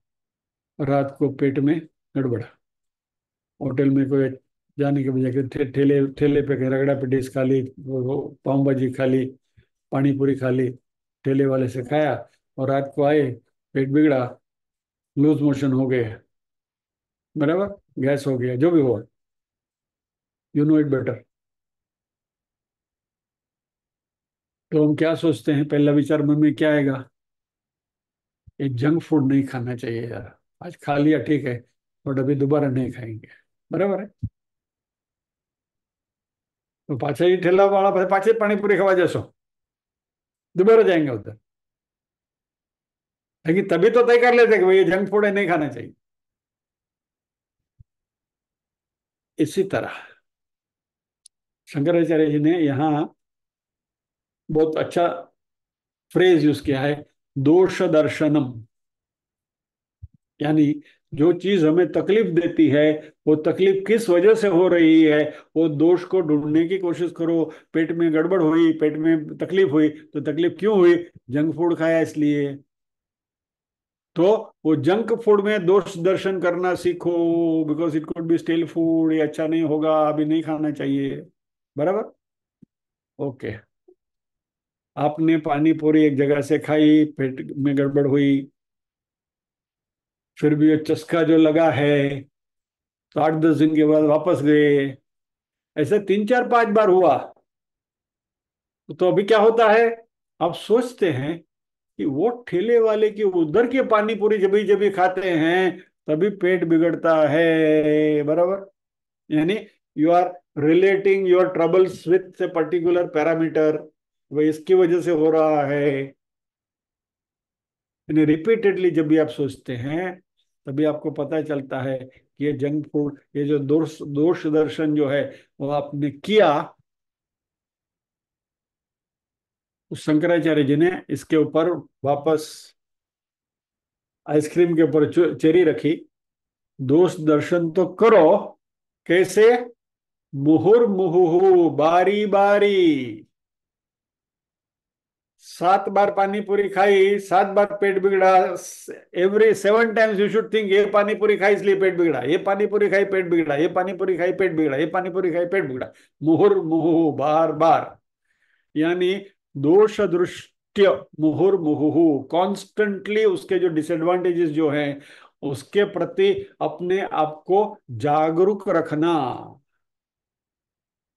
रात को पेट में गड़बड़ा, होटल में कोई जाने के बजाय ठेले ठेले पे कहीं रगड़ा पेटिस खा ली, वो पाव भाजी खा ली, पानी पूरी खा ली, ठेले वाले से खाया, और रात को आए पेट बिगड़ा, लूज मोशन हो गए, बराबर, गैस हो गया, जो भी हो, यू नो इट बेटर। तो हम क्या सोचते हैं? पहला विचार मन में क्या आएगा? ये जंक फूड नहीं खाना चाहिए यार, आज खा लिया ठीक है, बट अभी दोबारा नहीं खाएंगे, बराबर है? तो पाछा ही ठेला वाला पाछे पानी पूरी खवा जैसो, दोबारा जाएंगे उधर। लेकिन तभी तो तय कर लेते कि भाई ये जंक फूड है, नहीं खाना चाहिए। इसी तरह शंकराचार्य जी ने यहाँ बहुत अच्छा फ्रेज यूज किया है, दोष दर्शनम। यानी जो चीज हमें तकलीफ देती है, वो तकलीफ किस वजह से हो रही है, वो दोष को ढूंढने की कोशिश करो। पेट में गड़बड़ हुई, पेट में तकलीफ हुई, तो तकलीफ क्यों हुई? जंक फूड खाया इसलिए। तो वो जंक फूड में दोष दर्शन करना सीखो, because it could be still food, ये अच्छा नहीं होगा, अभी नहीं खाना चाहिए, बराबर? ओके, आपने पानी पूरी एक जगह से खाई, पेट में गड़बड़ हुई, फिर भी ये चस्का जो लगा है, तो 8-10 दिन के बाद वापस गए, ऐसे 3-4-5 बार हुआ। तो अभी क्या होता है? आप सोचते हैं कि वो ठेले वाले की उधर की पानी पूरी जब जब खाते हैं तभी पेट बिगड़ता है, बराबर? यानी you are relating your troubles with a particular parameter, वह इसकी वजह से हो रहा है। यानी रिपीटेडली जब भी आप सोचते हैं, तभी आपको पता चलता है कि ये जंक फूड, ये जो दोष दोष दर्शन जो है वो आपने किया। उस शंकराचार्य जी ने इसके ऊपर वापस आइसक्रीम के ऊपर चेरी रखी। दोष दर्शन तो करो, कैसे? मुहुर्मुहु, बारी बारी। 7 बार पानी पूरी खाई, 7 बार पेट बिगड़ा। Every 7 times you should think, ये पानी पूरी खाई इसलिए पेट बिगड़ा, ये पानी पूरी खाई पेट बिगड़ा, ये पानी पूरी खाई पेट बिगड़ा, ये पानी पूरी खाई पेट बिगड़ा। मुहुर्मुहु, बार बार। यानी दोष दृष्टि, मुहुर्मुहु, कॉन्स्टेंटली उसके जो डिसएडवांटेजेस जो हैं उसके प्रति अपने आप को जागरूक रखना,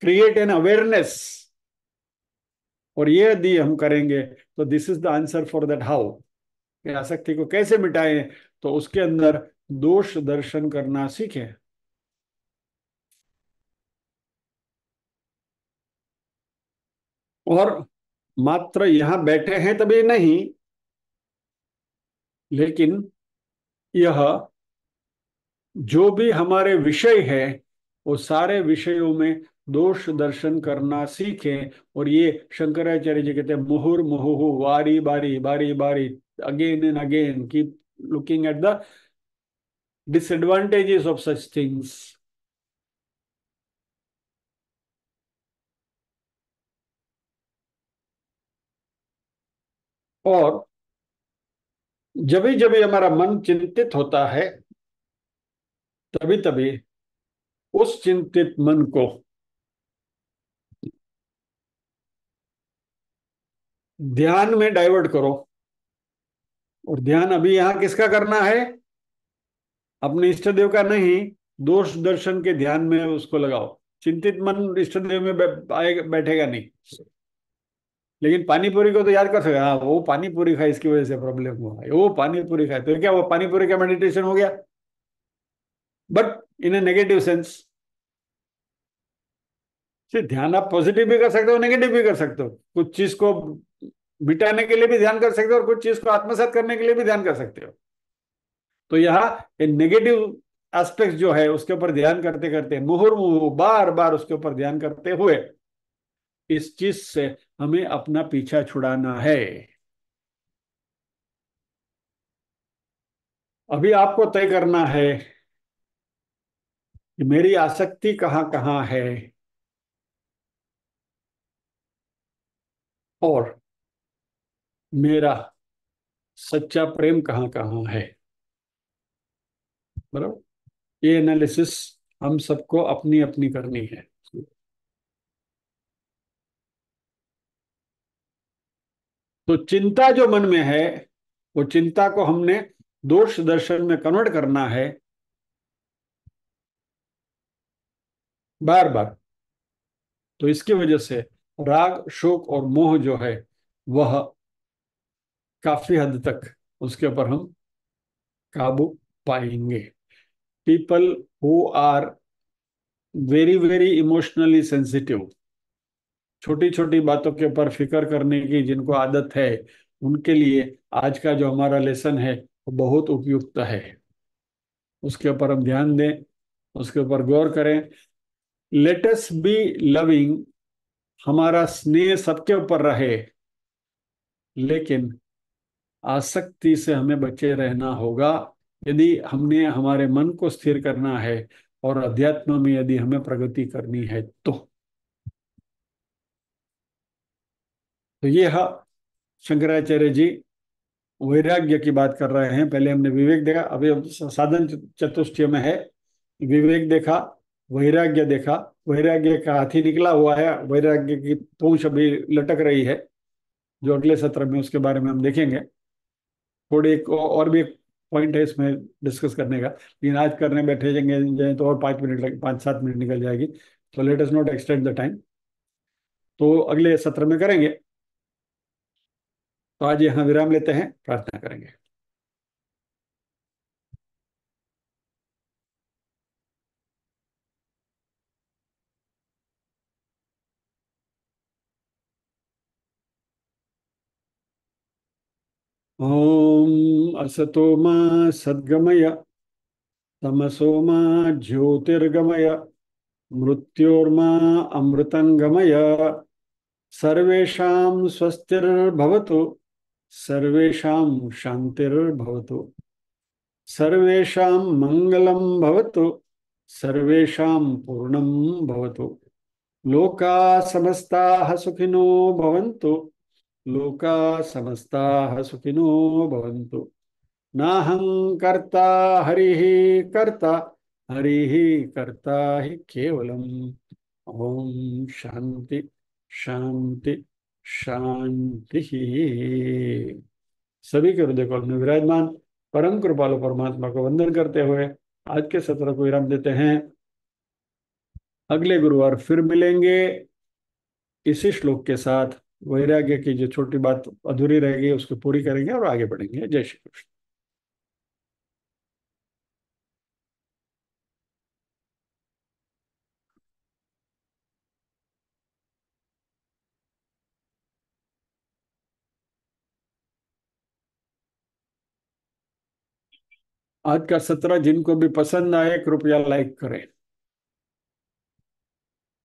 क्रिएट एन अवेयरनेस। और ये यदि हम करेंगे तो this is the answer for that how, कि आसक्ति को कैसे मिटाएं। तो उसके अंदर दोष दर्शन करना सीखें। और मात्र यहां बैठे हैं तभी नहीं, लेकिन यह जो भी हमारे विषय है वो सारे विषयों में दोष दर्शन करना सीखें। और ये शंकराचार्य जी कहते हैं मुहुर मुहुहु, वारी बारी, बारी बारी, again and again keep looking at the disadvantages of such things। और जब भी हमारा मन चिंतित होता है, तभी तभी उस चिंतित मन को ध्यान में डाइवर्ट करो। और ध्यान अभी यहां किसका करना है? अपने इष्ट देव का नहीं, दोष दर्शन के ध्यान में उसको लगाओ। चिंतित मन इष्ट देव में बैठेगा नहीं। लेकिन पानी पूरी को तो याद कर सकते, हाँ वो पानी पूरी खाई इसकी वजह से प्रॉब्लम हुआ है, वो पानी पूरी खाए तो क्या वो पानी पूरी का मेडिटेशन हो गया, but in A negative sense. सिर्फ ध्यान आप पॉजिटिव भी कर सकते हो, नेगेटिव भी कर सकते हो। कुछ चीज को मिटाने के लिए भी ध्यान कर सकते हो, और कुछ चीज को आत्मसात करने के लिए भी ध्यान कर सकते हो। तो यहाँ नेगेटिव एस्पेक्ट जो है उसके ऊपर ध्यान करते करते, मुहुर्मुहु, बार बार उसके ऊपर ध्यान करते हुए इस चीज से हमें अपना पीछा छुड़ाना है। अभी आपको तय करना है कि मेरी आसक्ति कहाँ कहाँ है, और मेरा सच्चा प्रेम कहाँ कहाँ है। बराबर। ये एनालिसिस हम सबको अपनी अपनी करनी है। तो चिंता जो मन में है, वो चिंता को हमने दोष दर्शन में कन्वर्ट करना है, बार बार। तो इसकी वजह से राग, शोक और मोह जो है वह काफी हद तक उसके ऊपर हम काबू पाएंगे। People who are very very emotionally sensitive, छोटी छोटी बातों के ऊपर फिक्र करने की जिनको आदत है, उनके लिए आज का जो हमारा लेसन है वो बहुत उपयुक्त है। उसके ऊपर हम ध्यान दें, उसके ऊपर गौर करें। लेट अस बी लविंग, हमारा स्नेह सबके ऊपर रहे, लेकिन आसक्ति से हमें बचे रहना होगा। यदि हमने हमारे मन को स्थिर करना है और अध्यात्म में यदि हमें प्रगति करनी है तो ये शंकराचार्य जी वैराग्य की बात कर रहे हैं। पहले हमने विवेक देखा, अभी हम साधन चतुष्टय में है। विवेक देखा, वैराग्य देखा। वैराग्य का हाथी निकला हुआ है, वैराग्य की पूंछ अभी लटक रही है, जो अगले सत्र में उसके बारे में हम देखेंगे। थोड़ी एक और भी एक पॉइंट है इसमें डिस्कस करने का, लेकिन आज करने बैठे जाएंगे तो और 5 मिनट लगे, 5-7 मिनट निकल जाएगी। तो let us not extend the time, तो अगले सत्र में करेंगे। तो आज यहाँ विराम लेते हैं, प्रार्थना करेंगे। ओम असतो मा सद्गमय, तमसो मा ज्योतिर्गमय, मृत्योर्मा अमृतंगमय। सर्वेषां स्वस्तिर्भवतु, सर्वेषां शान्तिर्भवतु, सर्वेषां मंगलं भवतु, सर्वेषां पूर्णं भवतु। लोका समस्ताः सुखिनो भवन्तु, लोका समस्ताः सुखिनो भवन्तु। नाहं कर्ता हरिः कर्ता, हरिः कर्ता हि केवलम्। ओम शांति शांति शांति। सभी के हृदय कमल में विराजमान परम कृपालु परमात्मा को वंदन करते हुए आज के सत्र को विराम देते हैं। अगले गुरुवार फिर मिलेंगे इसी श्लोक के साथ। वैराग्य की जो छोटी बात अधूरी रह गई उसको पूरी करेंगे और आगे बढ़ेंगे। जय श्री कृष्ण। आज का सत्र जिनको भी पसंद आए कृपया लाइक करें।